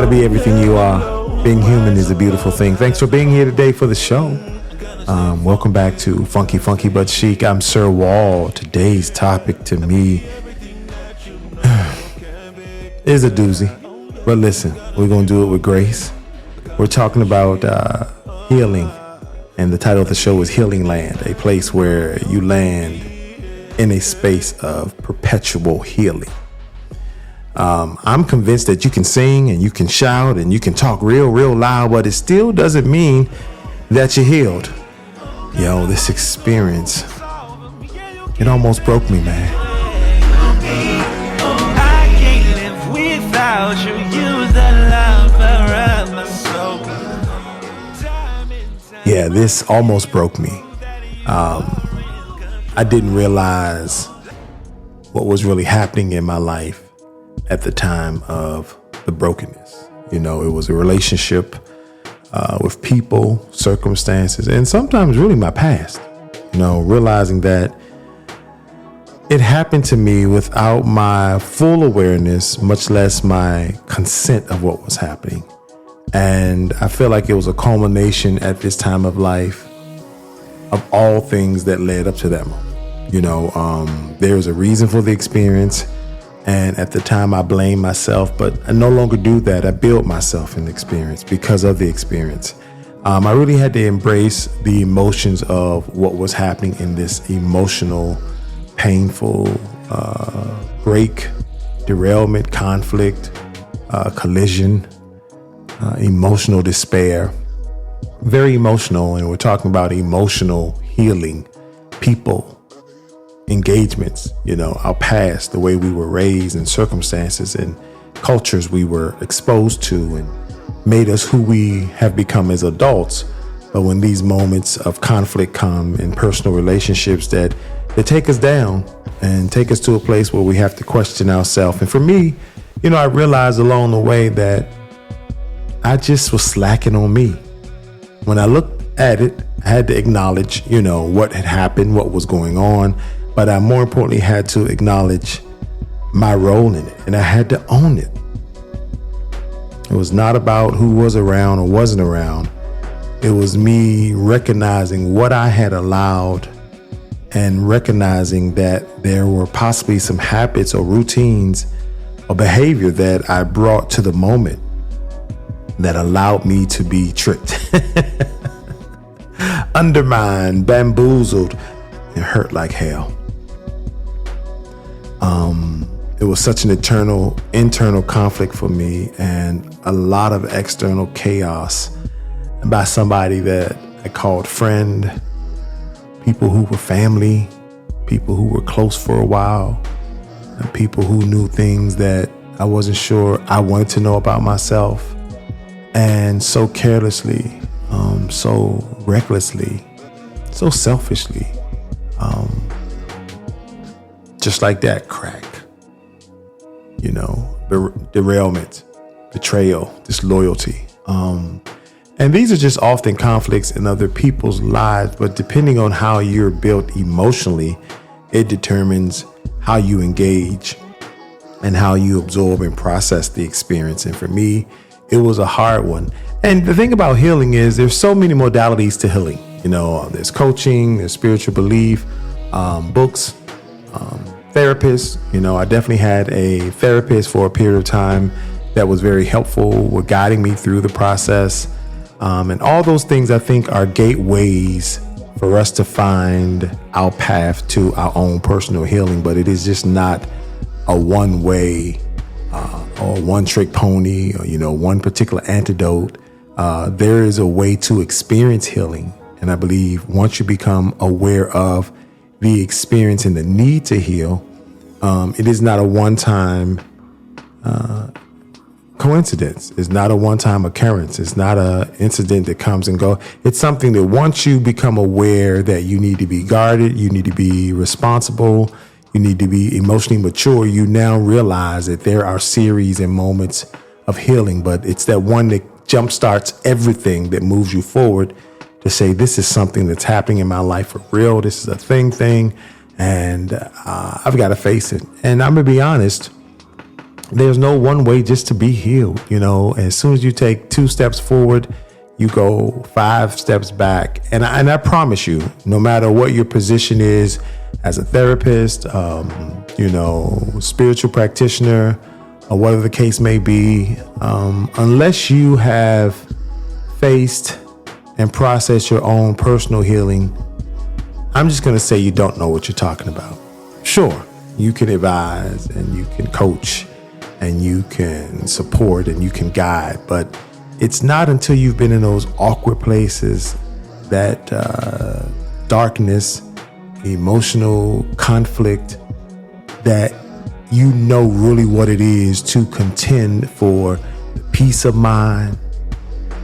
gotta be everything you are. Being human is a beautiful thing. Thanks for being here today for the show. Welcome back to Funky Funky But Chic. I'm Sir Wall. Today's topic to me is a doozy. But listen, we're going to do it with grace. We're talking about healing. And the title of the show is Healing Land, a place where you land in a space of perpetual healing. I'm convinced that you can sing and you can shout and you can talk real loud, but it still doesn't mean that you're healed. Yo, this experience, it almost broke me, man. I can't live without you. You're the lover of my soul. Yeah, this almost broke me. I didn't realize what was really happening in my life at the time of the brokenness. You know, it was a relationship with people, circumstances, and sometimes really my past. You know, realizing that it happened to me without my full awareness, much less my consent of what was happening. And I feel like it was a culmination at this time of life of all things that led up to that moment. You know, there's a reason for the experience. And at the time I blamed myself, but I no longer do that. I build myself in the experience because of the experience. I really had to embrace the emotions of what was happening in this emotional, painful break, derailment, conflict, collision, emotional despair. Very emotional. And we're talking about emotional healing, people, engagements, you know, our past, the way we were raised and circumstances and cultures we were exposed to and made us who we have become as adults. But when these moments of conflict come in personal relationships that take us down and take us to a place where we have to question ourselves. And for me, you know, I realized along the way that I just was slacking on me. When I looked at it, I had to acknowledge, you know, what had happened, what was going on. But I more importantly had to acknowledge my role in it, and I had to own it. It was not about who was around or wasn't around. It was me recognizing what I had allowed and recognizing that there were possibly some habits or routines or behavior that I brought to the moment that allowed me to be tricked, undermined, bamboozled, and hurt like hell. It was such an internal conflict for me and a lot of external chaos by somebody that I called friend, people who were family, people who were close for a while, and people who knew things that I wasn't sure I wanted to know about myself. And so carelessly, so recklessly, so selfishly, just like that, crack. You know, derailment, betrayal, disloyalty. And these are just often conflicts in other people's lives, but depending on how you're built emotionally, it determines how you engage and how you absorb and process the experience. And for me, it was a hard one. And the thing about healing is there's so many modalities to healing. You know, there's coaching, there's spiritual belief, books, therapists. You know, I definitely had a therapist for a period of time that was very helpful with guiding me through the process. And all those things I think are gateways for us to find our path to our own personal healing. But it is just not a one way or one trick pony or, you know, one particular antidote. There is a way to experience healing. And I believe once you become aware of the experience and the need to heal, it is not a one-time coincidence. It's not a one-time occurrence. It's not an incident that comes and goes. It's something that once you become aware that you need to be guarded, you need to be responsible, you need to be emotionally mature, you now realize that there are series and moments of healing, but it's that one that jumpstarts everything that moves you forward to say, this is something that's happening in my life for real. This is a thing, and I've got to face it. And I'm going to be honest, there's no one way just to be healed. As soon as you take 2 steps forward, you go 5 steps back. And I promise you, no matter what your position is as a therapist, spiritual practitioner, or whatever the case may be, unless you have faced and processed your own personal healing, I'm just going to say you don't know what you're talking about. Sure, you can advise and you can coach and you can support and you can guide, but it's not until you've been in those awkward places, that darkness, emotional conflict, that you know really what it is to contend for peace of mind,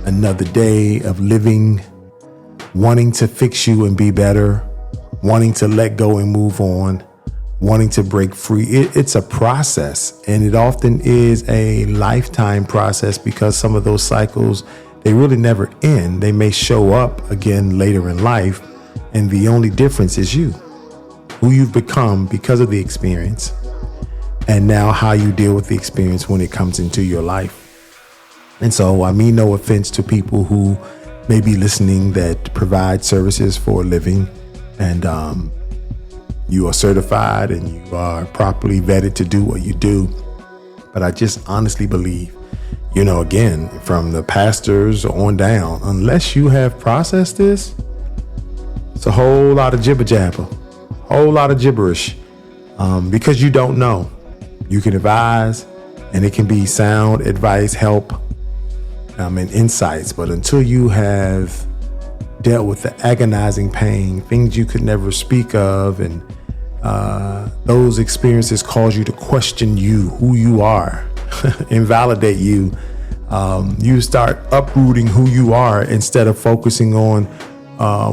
another day of living, wanting to fix you and be better, wanting to let go and move on, wanting to break free. It's a process, and it often is a lifetime process, because some of those cycles, they really never end. They may show up again later in life, and the only difference is you, who you've become because of the experience, and now how you deal with the experience when it comes into your life. And so I mean no offense to people who may be listening that provide services for a living, and you are certified and you are properly vetted to do what you do. But I just honestly believe, again, from the pastors on down, unless you have processed this, it's a whole lot of jibber jabber, whole lot of gibberish, because you don't know. You can advise, and it can be sound advice, help, and insights. But until you have dealt with the agonizing pain, things you could never speak of, and those experiences cause you to question who you are, invalidate you. You start uprooting who you are instead of focusing on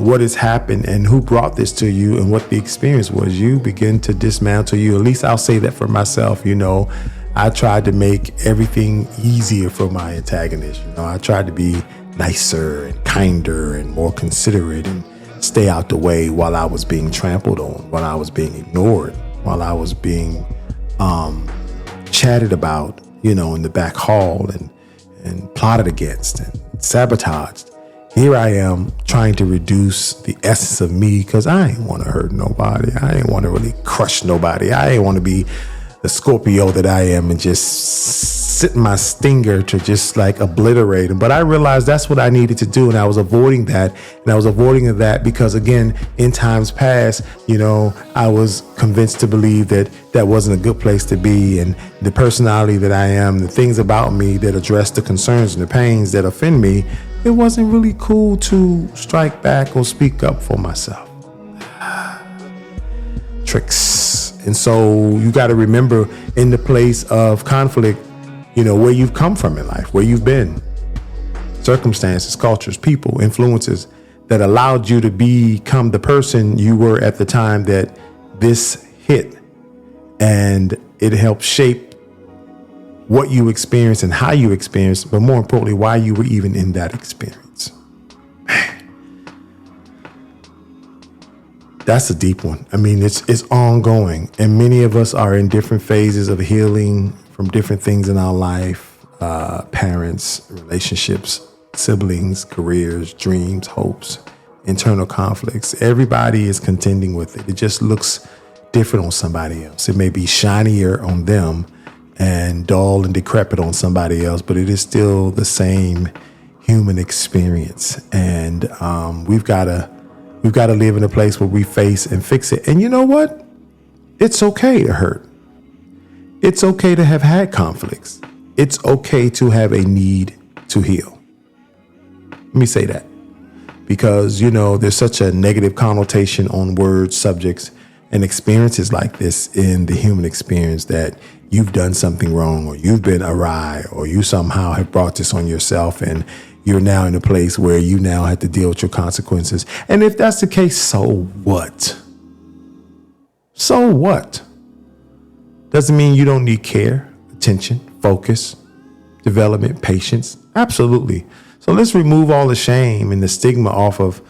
what has happened and who brought this to you and what the experience was. You begin to dismantle you. At least I'll say that for myself. I tried to make everything easier for my antagonist. I tried to be nicer and kinder and more considerate and stay out the way while I was being trampled on, while I was being ignored, while I was being chatted about, in the back hall and plotted against and sabotaged. Here I am trying to reduce the essence of me, because I ain't want to hurt nobody. I ain't want to really crush nobody. I ain't want to be the Scorpio that I am and just sit my stinger to just obliterate them. But I realized that's what I needed to do, and I was avoiding that. And I was avoiding that because, again, in times past, I was convinced to believe that that wasn't a good place to be. And the personality that I am, the things about me that address the concerns and the pains that offend me, it wasn't really cool to strike back or speak up for myself. Tricks. And so you got to remember, in the place of conflict, where you've come from in life, where you've been, circumstances, cultures, people, influences that allowed you to become the person you were at the time that this hit. And it helped shape what you experienced and how you experienced, but more importantly, why you were even in that experience. That's a deep one. I mean, it's ongoing. And many of us are in different phases of healing from different things in our life, parents, relationships, siblings, careers, dreams, hopes, internal conflicts. Everybody is contending with it. It just looks different on somebody else. It may be shinier on them and dull and decrepit on somebody else, but it is still the same human experience. And we've got to live in a place where we face and fix it. And you know what? It's okay to hurt. It's okay to have had conflicts. It's okay to have a need to heal. Let me say that, because, there's such a negative connotation on words, subjects, and experiences like this in the human experience, that you've done something wrong, or you've been awry, or you somehow have brought this on yourself, and you're now in a place where you now have to deal with your consequences. And if that's the case, so what? So what? Doesn't mean you don't need care, attention, focus, development, patience. Absolutely. So let's remove all the shame and the stigma off of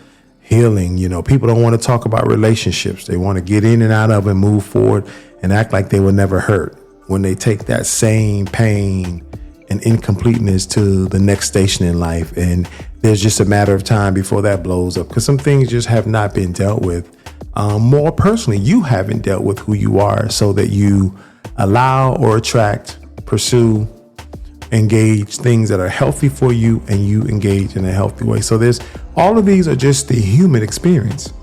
healing. People don't want to talk about relationships. They want to get in and out of and move forward and act like they were never hurt, when they take that same pain and incompleteness to the next station in life. And there's just a matter of time before that blows up, because some things just have not been dealt with. More personally, you haven't dealt with who you are, so that you allow or attract, pursue, engage things that are healthy for you, and you engage in a healthy way. So there's all of these are just the human experience.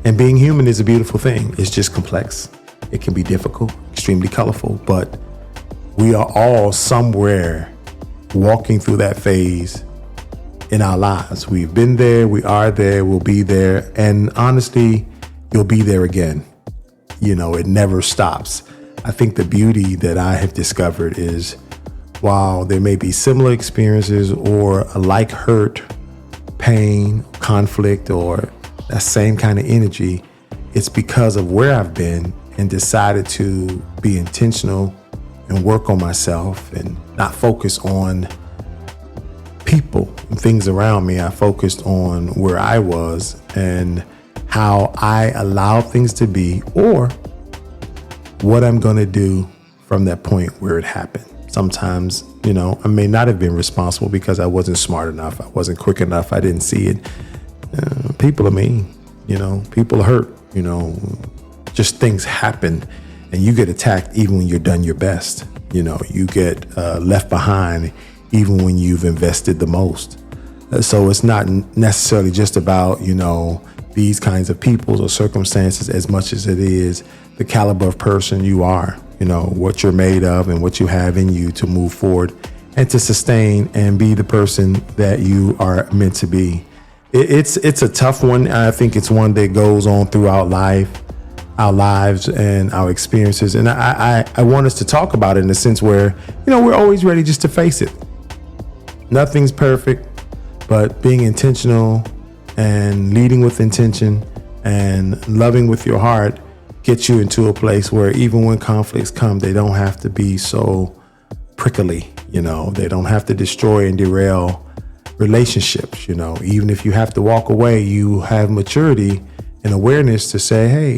And being human is a beautiful thing. It's just complex. It can be difficult, extremely colorful, but we are all somewhere walking through that phase in our lives. We've been there, we are there, we'll be there. And honestly, you'll be there again. It never stops. I think the beauty that I have discovered is, while there may be similar experiences or a like hurt, pain, conflict, or that same kind of energy, it's because of where I've been and decided to be intentional and work on myself and not focus on people and things around me. I focused on where I was and how I allowed things to be, or what I'm going to do from that point where it happened. Sometimes, I may not have been responsible because I wasn't smart enough. I wasn't quick enough. I didn't see it. People are mean, people hurt, just things happen, and you get attacked even when you're done your best. You get left behind even when you've invested the most. So it's not necessarily just about, these kinds of people or circumstances as much as it is the caliber of person you are, what you're made of and what you have in you to move forward and to sustain and be the person that you are meant to be. It's a tough one. I think it's one that goes on throughout our lives and our experiences. And I want us to talk about it in a sense where, we're always ready just to face it. Nothing's perfect, but being intentional and leading with intention and loving with your heart gets you into a place where even when conflicts come, they don't have to be so prickly. They don't have to destroy and derail relationships. Even if you have to walk away, you have maturity and awareness to say, hey,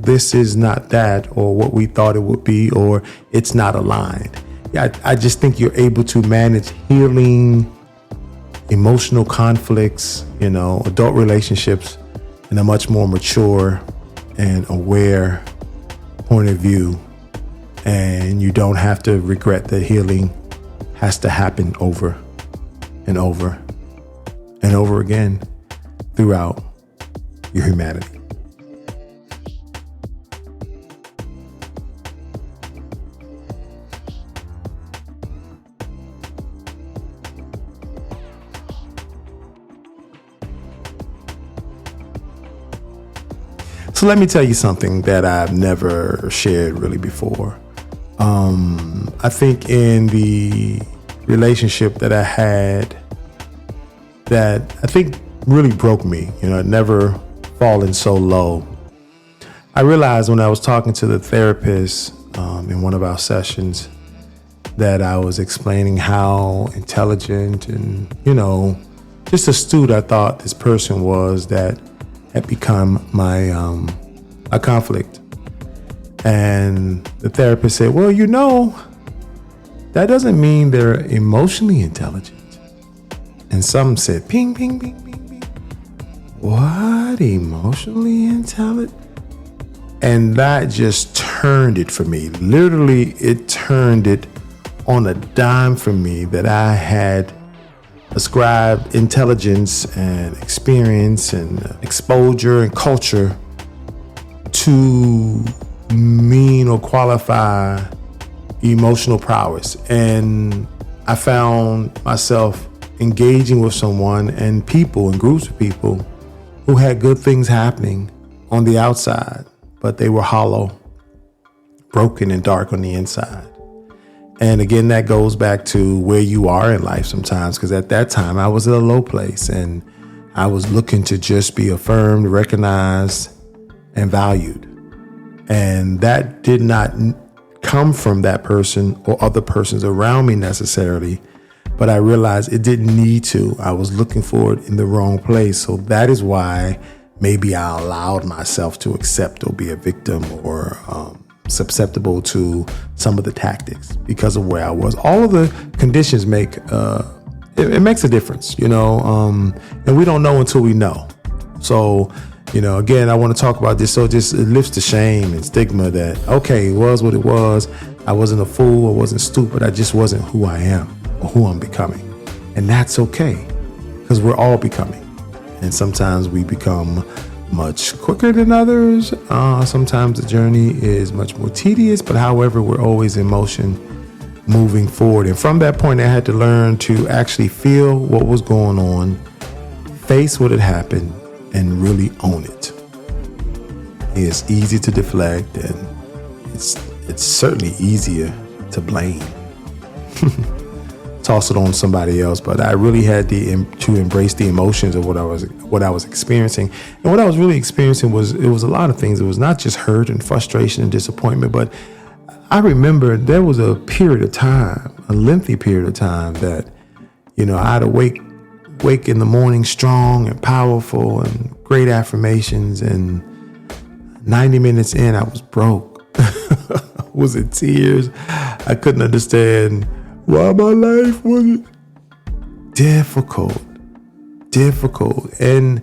this is not that, or what we thought it would be, or it's not aligned. I just think you're able to manage healing, emotional conflicts, adult relationships in a much more mature and aware point of view. And you don't have to regret that healing has to happen over and over and over again throughout your humanity. So let me tell you something that I've never shared really before. I think in the relationship that I had that I think really broke me, I'd never fallen so low. I realized when I was talking to the therapist in one of our sessions that I was explaining how intelligent and, just astute I thought this person was that had become my a conflict. And the therapist said, well, that doesn't mean they're emotionally intelligent. And some said, ping, ping, ping, ping, ping. What? Emotionally intelligent? And that just turned it for me. Literally, it turned it on a dime for me that I had ascribed intelligence and experience and exposure and culture to mean or qualify emotional prowess. And I found myself engaging with someone and people and groups of people who had good things happening on the outside, but they were hollow, broken and dark on the inside. And again, that goes back to where you are in life sometimes, because at that time I was at a low place and I was looking to just be affirmed, recognized, and valued. And that did not come from that person or other persons around me necessarily, but I realized it didn't need to. I was looking for it in the wrong place. So that is why maybe I allowed myself to accept or be a victim or susceptible to some of the tactics because of where I was. All of the conditions make it makes a difference, and we don't know until we know. So, again, I want to talk about this. So it lifts the shame and stigma that, okay, it was what it was. I wasn't a fool. I wasn't stupid. I just wasn't who I am or who I'm becoming. And that's okay, because we're all becoming. And sometimes we become much quicker than others. Sometimes the journey is much more tedious, but however, we're always in motion, moving forward. And from that point, I had to learn to actually feel what was going on, face what had happened, and really own it. It's easy to deflect, and it's certainly easier to blame. Toss it on somebody else. But I really had to embrace the emotions of what I was experiencing. And what I was really experiencing was a lot of things. It was not just hurt and frustration and disappointment, but I remember there was a period of time, a lengthy period of time that, I had to wake in the morning strong and powerful and great affirmations, and 90 minutes in, I was broke. I was in tears. I couldn't understand why my life was difficult. And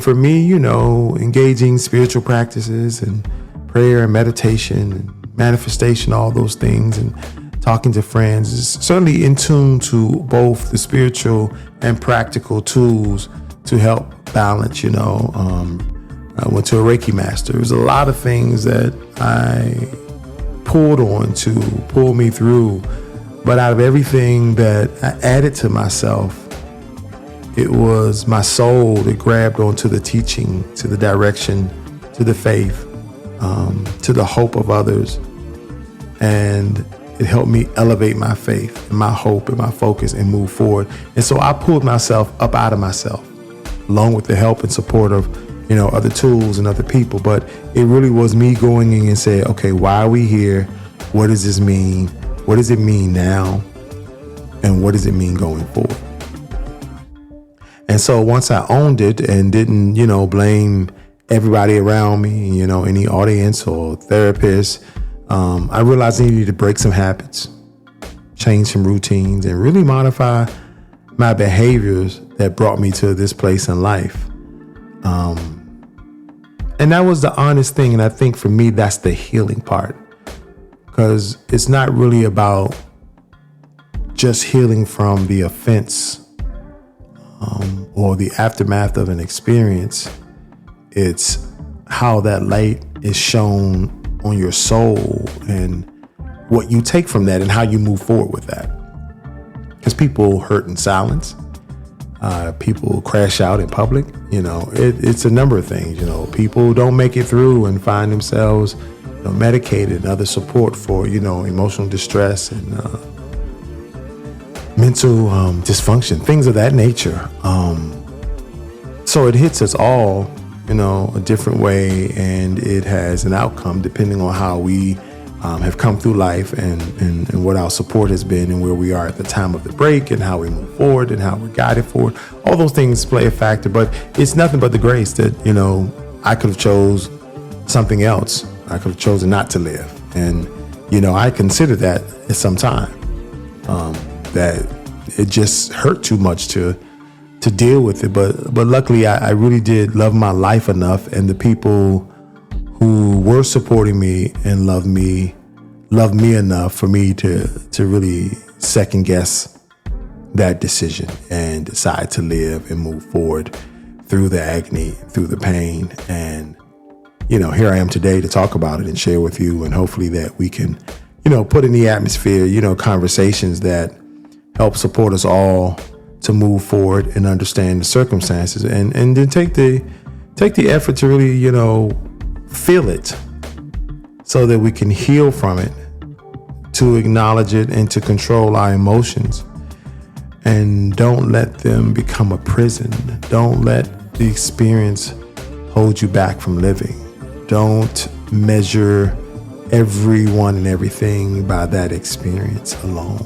for me, engaging spiritual practices and prayer and meditation and manifestation, all those things, and talking to friends is certainly in tune to both the spiritual and practical tools to help balance. I went to a Reiki master. There was a lot of things that I pulled on to pull me through. But out of everything that I added to myself, it was my soul that grabbed onto the teaching, to the direction, to the faith, to the hope of others. And it helped me elevate my faith and my hope and my focus and move forward. And so I pulled myself up out of myself, along with the help and support of, other tools and other people. But it really was me going in and saying, okay, why are we here? What does this mean? What does it mean now? And what does it mean going forward? And so once I owned it and didn't, blame everybody around me, any audience or therapist, I realized I needed to break some habits, change some routines, and really modify my behaviors that brought me to this place in life. And that was the honest thing. And I think for me, that's the healing part. Because it's not really about just healing from the offense or the aftermath of an experience. It's how that light is shown on your soul and what you take from that and how you move forward with that. Because people hurt in silence. People crash out in public. It's a number of things. People don't make it through and find themselves medicated and other support for, emotional distress and mental dysfunction, things of that nature. So it hits us all, a different way, and it has an outcome depending on how we have come through life and what our support has been and where we are at the time of the break and how we move forward and how we're guided forward. All those things play a factor, but it's nothing but the grace that, I could have chose something else. I could have chosen not to live. And, I considered that at some time, that it just hurt too much to deal with it. But luckily, I really did love my life enough, and the people who were supporting me and loved me enough for me to really second guess that decision and decide to live and move forward through the agony, through the pain. And here I am today to talk about it and share with you, and hopefully that we can, put in the atmosphere, conversations that help support us all to move forward and understand the circumstances, and then take the effort to really, feel it so that we can heal from it, to acknowledge it and to control our emotions, and don't let them become a prison. Don't let the experience hold you back from living. Don't measure everyone and everything by that experience alone.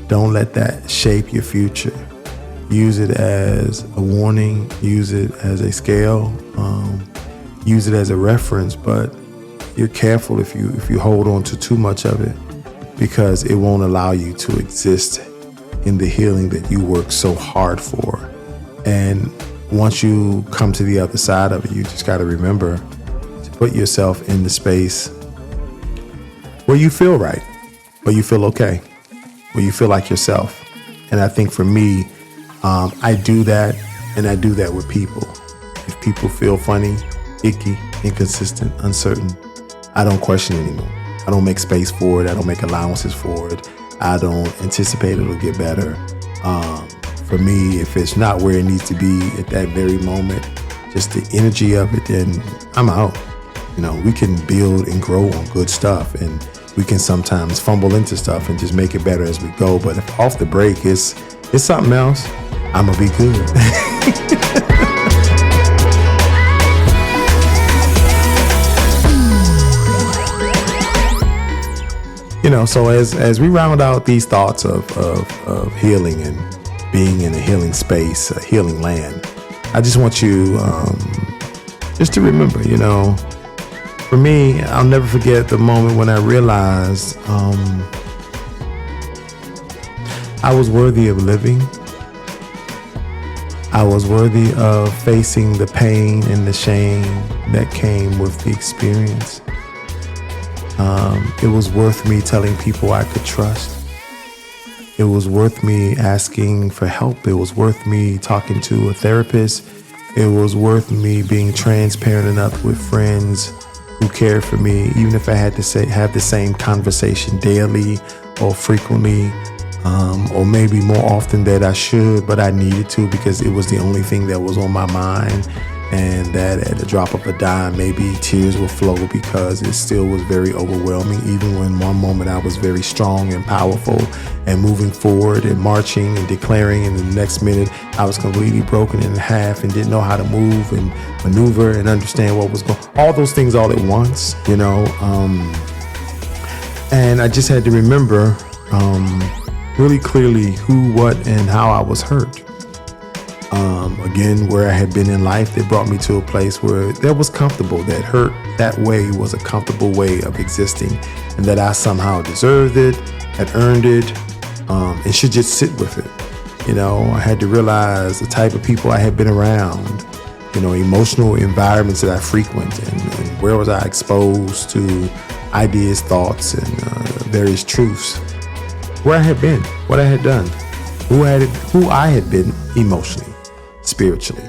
Don't let that shape your future. Use it as a warning, use it as a scale, use it as a reference, but you're careful if you hold on to too much of it, because it won't allow you to exist in the healing that you work so hard for. And once you come to the other side of it, you just got to remember to put yourself in the space where you feel right, where you feel okay, where you feel like yourself. And I think for me, I do that, and I do that with people. If people feel funny, icky, inconsistent, uncertain, I don't question anymore. I don't make space for it. I don't make allowances for it. I don't anticipate it'll get better. For me, if it's not where it needs to be at that very moment, just the energy of it, then I'm out. We can build and grow on good stuff, and we can sometimes fumble into stuff and just make it better as we go. But if off the break it's something else, I'm gonna be good. So as we round out these thoughts of healing and being in a healing space, a healing land, I just want you just to remember, for me, I'll never forget the moment when I realized I was worthy of living. I was worthy of facing the pain and the shame that came with the experience. It was worth me telling people I could trust. It was worth me asking for help. It was worth me talking to a therapist. It was worth me being transparent enough with friends who cared for me, even if I had to have the same conversation daily or frequently, or maybe more often than I should, but I needed to because it was the only thing that was on my mind. And that at the drop of a dime, maybe tears will flow because it still was very overwhelming. Even when one moment I was very strong and powerful and moving forward and marching and declaring, and the next minute I was completely broken in half and didn't know how to move and maneuver and understand what was going on. All those things all at once, and I just had to remember really clearly who, what, and how I was hurt. Again, where I had been in life, that brought me to a place where that was comfortable, that hurt that way was a comfortable way of existing, and that I somehow deserved it, had earned it, and should just sit with it. I had to realize the type of people I had been around, emotional environments that I frequent, and where was I exposed to ideas, thoughts, and various truths, where I had been, what I had done, who I had been emotionally, spiritually,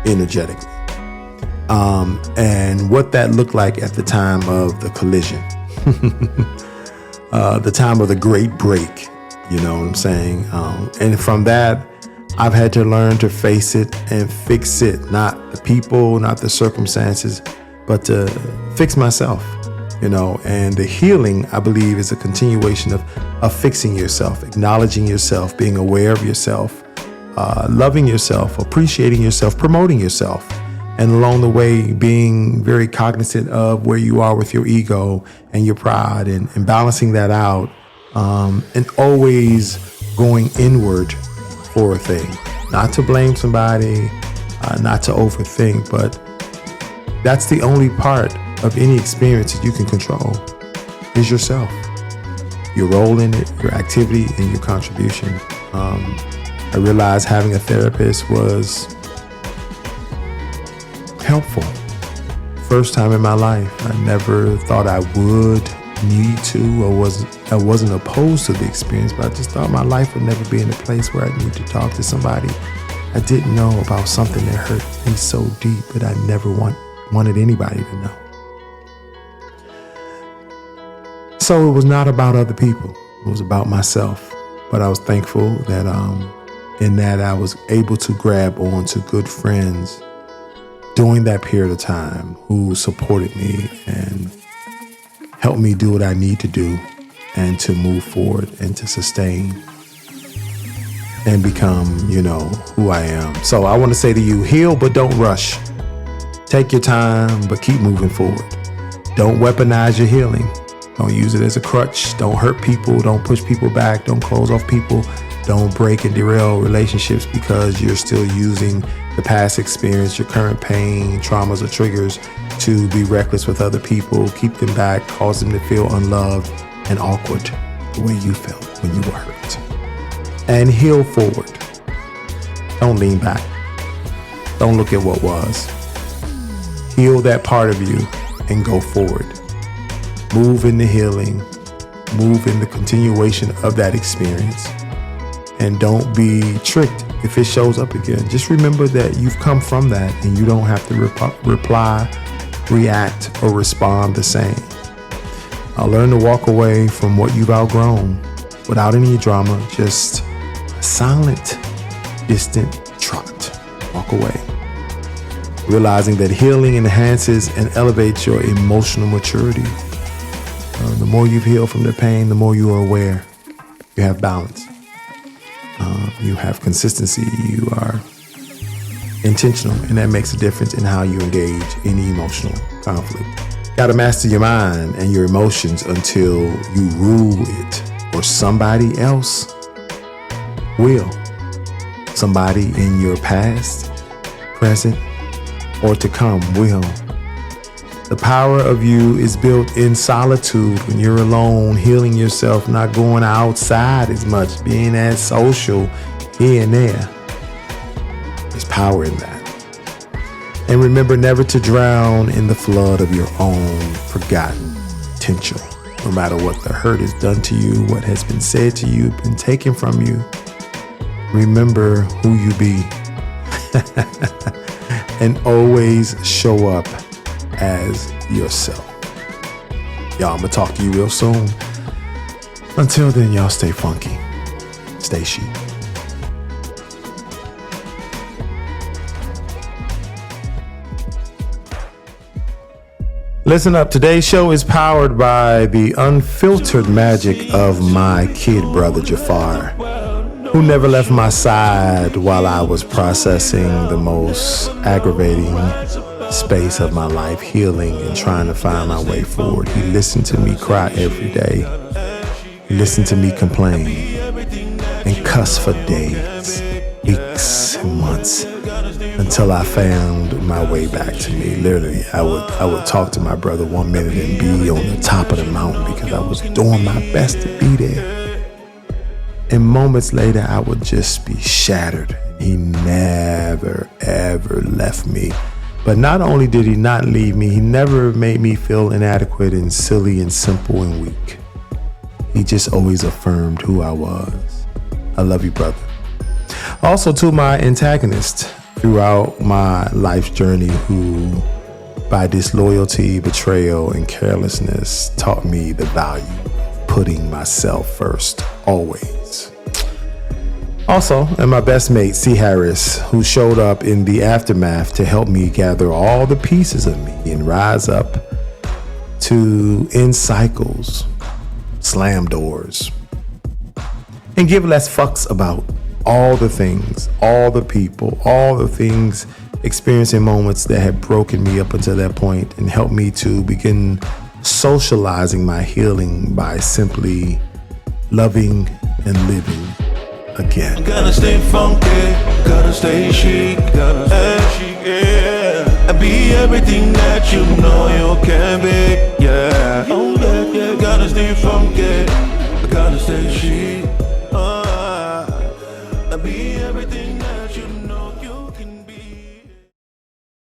energetically, and what that looked like at the time of the collision, the time of the great break, you know what I'm saying? And from that, I've had to learn to face it and fix it, not the people, not the circumstances, but to fix myself, and the healing, I believe, is a continuation of fixing yourself, acknowledging yourself, being aware of yourself, loving yourself, appreciating yourself, promoting yourself, and along the way being very cognizant of where you are with your ego and your pride, and balancing that out, and always going inward for a thing, not to blame somebody, not to overthink, but that's the only part of any experience that you can control is yourself, your role in it, your activity, and your contribution. I realized having a therapist was helpful. First time in my life. I never thought I would need to, or I wasn't opposed to the experience, but I just thought my life would never be in a place where I need to talk to somebody I didn't know about something that hurt me so deep that I never wanted anybody to know. So it was not about other people. It was about myself. But I was thankful that in that I was able to grab on to good friends during that period of time who supported me and helped me do what I need to do and to move forward and to sustain and become, who I am. So I want to say to you, heal, but don't rush. Take your time, but keep moving forward. Don't weaponize your healing. Don't use it as a crutch. Don't hurt people. Don't push people back. Don't close off people. Don't break and derail relationships because you're still using the past experience, your current pain, traumas, or triggers to be reckless with other people, keep them back, cause them to feel unloved and awkward the way you felt when you were hurt. And heal forward. Don't lean back. Don't look at what was. Heal that part of you and go forward. Move in the healing. Move in the continuation of that experience. And don't be tricked if it shows up again. Just remember that you've come from that and you don't have to reply, react, or respond the same. I'll learn to walk away from what you've outgrown without any drama, just a silent, distant trot. Walk away. Realizing that healing enhances and elevates your emotional maturity. The more you've healed from the pain, the more you are aware. You have balance. You have consistency. You are intentional, and that makes a difference in how you engage any emotional conflict. Got to master your mind and your emotions until you rule it, or somebody else will. Somebody in your past, present, or to come will. The power of you is built in solitude when you're alone, healing yourself, not going outside as much, being as social here and there. There's power in that. And remember never to drown in the flood of your own forgotten potential. No matter what the hurt has done to you, what has been said to you, been taken from you, remember who you be. And always show up as yourself. Y'all, I'm gonna talk to you real soon. Until then, y'all stay funky. Stay chic. Listen up, today's show is powered by the unfiltered magic of my kid brother Jafar, who never left my side while I was processing the most aggravating space of my life, healing and trying to find my way forward. He listened to me cry every day. He listened to me complain and cuss for days, weeks, and months until I found my way back to me. Literally, I would talk to my brother 1 minute and be on the top of the mountain because I was doing my best to be there. And moments later, I would just be shattered. He never, ever left me. But not only did he not leave me, he never made me feel inadequate and silly and simple and weak. He just always affirmed who I was. I love you, brother. Also to my antagonist throughout my life's journey, who by disloyalty, betrayal, and carelessness taught me the value of putting myself first, always. Also, and my best mate, C. Harris, who showed up in the aftermath to help me gather all the pieces of me and rise up to end cycles, slam doors, and give less fucks about all the things, all the people, all the things, experiencing moments that had broken me up until that point, and helped me to begin socializing my healing by simply loving and living again. Gotta stay funky, gotta stay chic, gotta stay chic, yeah. And be everything that you know you can be, yeah. Oh yeah, yeah. Gotta stay funky, gotta stay chic, and be everything that you know.